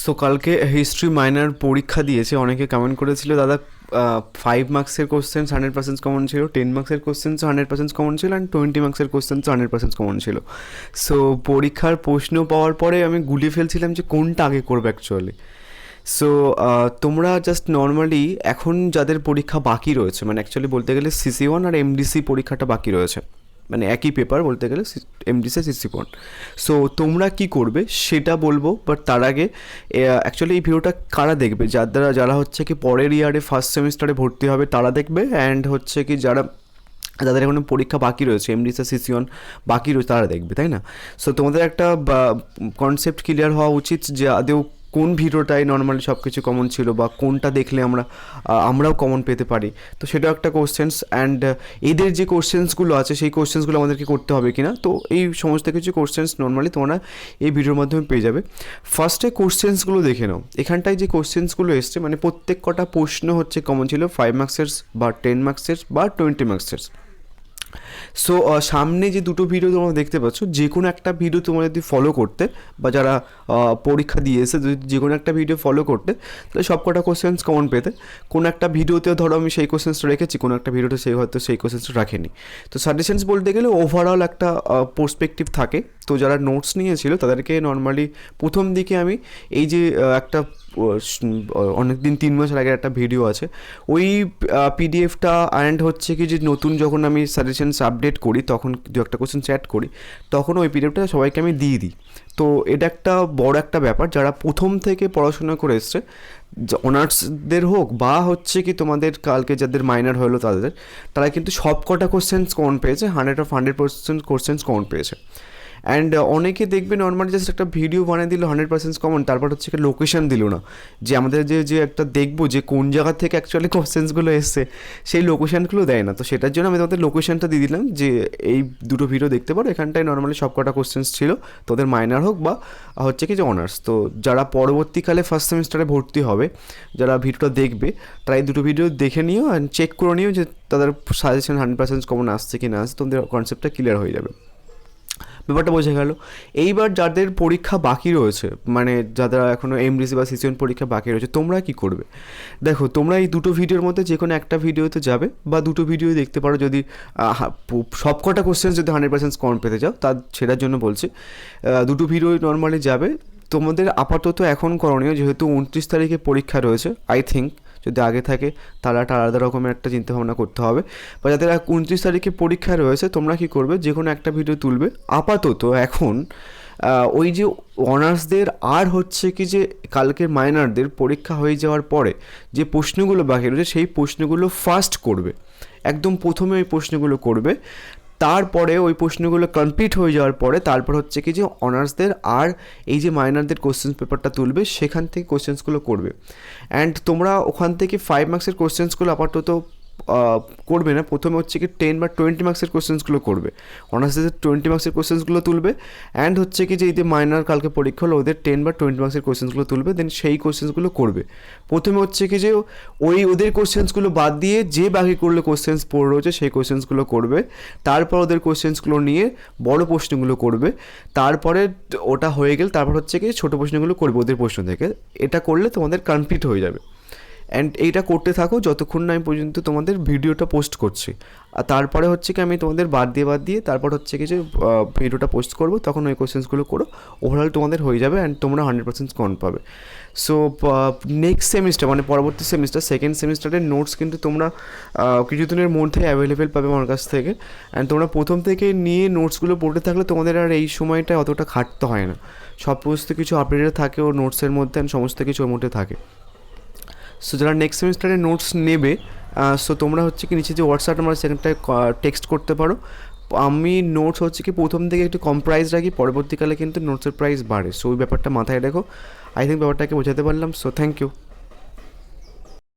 So কালকে history minor পরীক্ষা দিয়েছে, অনেকে কমেন্ট করেছিল দাদা 5 মার্কসের কোশ্চেন্স 100% কমন ছিল, 10 মার্কসের কোশ্চেন্স 100% কমন ছিল, অ্যান্ড 20 মার্কসের কোশ্চেন্স 100% কমন ছিল। সো পরীক্ষার প্রশ্ন পাওয়ার পরে আমি গুলিয়ে ফেলছিলাম যে কোনটা আগে করবো অ্যাকচুয়ালি। সো তোমরা জাস্ট নর্মালি এখন যাদের পরীক্ষা বাকি রয়েছে, মানে অ্যাকচুয়ালি বলতে গেলে সিসি 1 আর এমডিসি পরীক্ষাটা বাকি রয়েছে, মানে একই পেপার বলতে গেলে এমডিসি সিসি 1। সো তোমরা কি করবে সেটা বলবো, বাট তার আগে অ্যাকচুয়ালি এই ভিডিওটা কারা দেখবে, যারা হচ্ছে কি পরের ইয়ারে ফার্স্ট সেমিস্টারে ভর্তি হবে তারা দেখবে, অ্যান্ড হচ্ছে কি যাদের এখনো পরীক্ষা বাকি রয়েছে এমডিসি সিসি 1 বাকি রয়েছে তারা দেখবে, তাই না? সো তোমাদের একটা কনসেপ্ট ক্লিয়ার হওয়া উচিত যে আদেও কোন ভিডিওটাই নর্মালি সব কিছু কমন ছিল, বা কোনটা দেখলে আমরাও কমন পেতে পারি। তো সেটাও একটা কোশ্চেন্স, অ্যান্ড এদের যে কোশ্চেন্সগুলো আছে সেই কোশ্চেন্সগুলো আমাদেরকে করতে হবে কিনা, তো এই সমস্ত কিছু কোশ্চেন্স নর্মালি তোমরা এই ভিডিওর মাধ্যমে পেয়ে যাবে। ফার্স্টে কোশ্চেন্সগুলো দেখে নাও। এখানটায় যে কোশ্চেন্সগুলো এসছে মানে প্রত্যেক কটা প্রশ্ন হচ্ছে কমন ছিল 5 মার্কসের বা 10 মার্কসের বা 20 মার্কসের। সো সামনে যে দুটো ভিডিও তোমরা দেখতে পাচ্ছ, যে কোনো একটা ভিডিও তোমরা যদি ফলো করতে, বা যারা পরীক্ষা দিয়েছে যদি যে কোনো একটা ভিডিও ফলো করতে, তাহলে সব কটা কোশ্চেন্স কমন পেতে। কোনো একটা ভিডিওতেও ধরো আমি সেই কোশ্চেন্সটা রেখেছি, কোনো একটা ভিডিওতে হয়তো সেই কোশ্চেন্সটা রাখেনি। তো সাজেশনস বলতে গেলে ওভারঅল একটা পার্সপেক্টিভ থাকে। তো যারা নোটস নিয়েছিল তাদেরকে নর্মালি প্রথম দিকে আমি এই যে একটা অনেক দিন 3 মাস আগে একটা ভিডিও আছে, ওই পিডিএফটা অ্যান্ড হচ্ছে কি যে নতুন যখন আমি সাজেশনস আপডেট করি তখন দু একটা কোশ্চেন চ্যাট করি, তখন ওই পিডিএফটা সবাইকে আমি দিয়ে দিই। তো এটা একটা বড় একটা ব্যাপার, যারা প্রথম থেকে পড়াশোনা করে এসছে, অনার্সদের হোক বা হচ্ছে কি তোমাদের কালকে যাদের মাইনর হলো তারা কিন্তু সব কটা কোশ্চেন্স কমন পেয়েছে, 100% কোশ্চেন্স কমন পেয়েছে। অ্যান্ড অনেকে দেখবে নর্মালি জাস্ট একটা ভিডিও বানিয়ে দিল 100% কমন, তারপর হচ্ছে কি লোকেশন দিল না, যে আমাদের যে একটা দেখবো যে কোন জায়গা থেকে অ্যাকচুয়ালি কোশ্চেন্সগুলো এসছে সেই লোকেশানগুলো দেয় না। তো সেটার জন্য আমি তোমাদের লোকেশানটা দিয়ে দিলাম যে এই দুটো ভিডিও দেখতে পারো, এখানটায় নর্মালি সব কটা কোশ্চেন্স ছিল, তোদের মাইনার হোক বা হচ্ছে কি যে অনার্স। তো যারা পরবর্তীকালে ফার্স্ট সেমিস্টারে ভর্তি হবে, যারা ভিডিওটা দেখবে, তারা এই দুটো ভিডিও দেখে নিও অ্যান্ড চেক করে নিও যে তাদের সাজেশন 100% কমন আসছে কি না আসছে, তোমাদের কনসেপ্টটা ক্লিয়ার হয়ে যাবে। ব্যাপারটা বোঝা গেল। এইবার যাদের পরীক্ষা বাকি রয়েছে, মানে যারা এখনও এমডিসি বা সিসি 1 পরীক্ষা বাকি রয়েছে, তোমরা কি করবে? দেখো, তোমরা এই দুটো ভিডিওর মধ্যে যে কোনো একটা ভিডিওতে যাবে, বা দুটো ভিডিও দেখতে পারো যদি সব কটা কোশ্চেন যদি 100% কমন পেতে চাও, সেটার জন্য বলছি দুটো ভিডিও নর্মালি যাবে। তোমাদের আপাতত এখন করণীয়, যেহেতু 29 তারিখে পরীক্ষা রয়েছে, আই থিঙ্ক যদি আগে থাকে তাহলে একটা আলাদা রকমের একটা চিন্তাভাবনা করতে হবে। বা যাদের 29 তারিখে পরীক্ষা রয়েছে, তোমরা কী করবে, যে কোনো একটা ভিডিও তুলবে আপাতত এখন। ওই যে অনার্সদের আর হচ্ছে কি যে কালকের মাইনরদের পরীক্ষা হয়ে যাওয়ার পরে যে প্রশ্নগুলো বাকি রয়েছে সেই প্রশ্নগুলো ফার্স্ট করবে, একদম প্রথমে ওই প্রশ্নগুলো করবে। তারপরে ওই প্রশ্নগুলো কমপ্লিট হয়ে যাওয়ার পরে তারপর হচ্ছে কি যে অনার্সদের আর এই যে মাইনরদের কোশ্চেন্স পেপারটা তুলবে, সেখান থেকে কোশ্চেন্সগুলো করবে। অ্যান্ড তোমরা ওখান থেকে 5 মার্কসের কোশ্চেন্সগুলো আপাতত করবে না, প্রথমে হচ্ছে কি 10 বা 20 মার্কসের কোশ্চেন্সগুলো করবে। অনার্সদের 20 মার্কসের কোশ্চেন্সগুলো তুলবে, অ্যান্ড হচ্ছে কি যে এই যে মাইনর কালকে পরীক্ষা হলো ওদের 10 বা 20 মার্কসের কোশ্চেন্সগুলো তুলবে, দেন সেই কোশ্চেন্সগুলো করবে। প্রথমে হচ্ছে কি যে ওদের কোশ্চেন্সগুলো বাদ দিয়ে যে বাকি করলে কোশ্চেন্স পড়ে রয়েছে সেই কোশ্চেন্সগুলো করবে, তারপর ওদের কোশ্চেন্সগুলো নিয়ে বড় প্রশ্নগুলো করবে, তারপরে ওটা হয়ে গেলে তারপর হচ্ছে কি ছোটো প্রশ্নগুলো করবে ওদের প্রশ্ন থেকে। এটা করলে তোমাদের কমপ্লিট হয়ে যাবে। অ্যান্ড এইটা করতে থাকো যতক্ষণ না আমি পর্যন্ত তোমাদের ভিডিওটা পোস্ট করছি। আর তারপরে হচ্ছে কি আমি তোমাদের বাদ দিয়ে তারপর হচ্ছে কি যে ভিডিওটা পোস্ট করবো, তখন ওই কোয়েশ্চেন্সগুলো করো, ওভারঅল তোমাদের হয়ে যাবে অ্যান্ড তোমরা 100% কমন পাবে। সো নেক্সট সেমিস্টার মানে পরবর্তী সেমিস্টার সেকেন্ড সেমিস্টারের নোটস কিন্তু তোমরা কিছুদিনের মধ্যে অ্যাভেলেবেল পাবে আমার কাছ থেকে। অ্যান্ড তোমরা প্রথম থেকে নিয়ে নোটসগুলো পড়তে থাকলে তোমাদের আর এই সময়টা অতটা খাটতে হয় না, সমস্ত কিছু আপডেটেড থাকে ওর নোটসের মধ্যে, অ্যান্ড সমস্ত কিছু ওর মধ্যে থাকে। সো যারা নেক্সট সেমিস্টারে নোটস নেবে, সো তোমরা হচ্ছে কি নিচে যে হোয়াটসঅ্যাপ নাম্বার সেখানটায় টেক্সট করতে পারো। আমি নোটস হচ্ছে কি প্রথম থেকে একটু কম প্রাইস রাখি, পরবর্তীকালে কিন্তু নোটসের প্রাইস বাড়ে। সো ওই ব্যাপারটা মাথায় রেখো। আই থিঙ্ক ব্যাপারটাকে বোঝাতে পারলাম। So thank you.